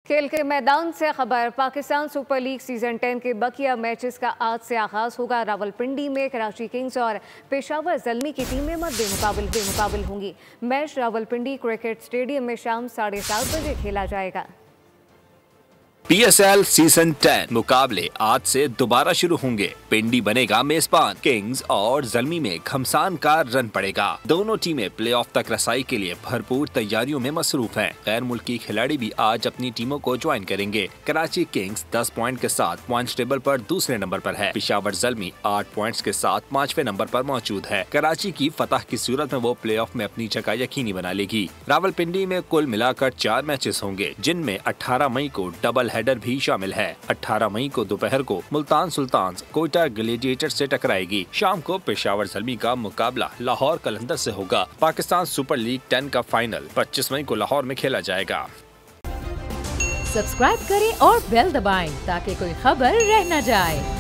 खेल के मैदान से खबर। पाकिस्तान सुपर लीग सीजन 10 के बकिया मैचेस का आज से आगाज होगा। रावलपिंडी में कराची किंग्स और पेशावर ज़ल्मी की टीमें बेमुकाबिल होंगी। मैच रावलपिंडी क्रिकेट स्टेडियम में शाम 7:30 बजे खेला जाएगा। PSL सीजन 10 मुकाबले आज से दोबारा शुरू होंगे। पिंडी बनेगा मेजबान। किंग्स और ज़ल्मी में घमसान का रन पड़ेगा। दोनों टीमें प्लेऑफ तक रसाई के लिए भरपूर तैयारियों में मसरूफ हैं। गैर मुल्की खिलाड़ी भी आज अपनी टीमों को ज्वाइन करेंगे। कराची किंग्स 10 पॉइंट के साथ पॉइंट्स टेबल पर दूसरे नंबर पर है। पेशावर ज़ल्मी 8 पॉइंट्स के साथ 5वें नंबर पर मौजूद है। कराची की फतह की सूरत में वो प्लेऑफ में अपनी जगह यकीनी बना लेगी। रावलपिंडी में कुल मिलाकर 4 मैचेस होंगे, जिनमें 18 मई को डबल हेडर भी शामिल है। 18 मई को दोपहर को मुल्तान सुल्तान्स कोयटा ग्लेडिएटर से टकराएगी। शाम को पेशावर ज़ल्मी का मुकाबला लाहौर कलंदर से होगा। पाकिस्तान सुपर लीग 10 का फाइनल 25 मई को लाहौर में खेला जाएगा। सब्सक्राइब करें और बेल दबाएं ताकि कोई खबर रह न जाए।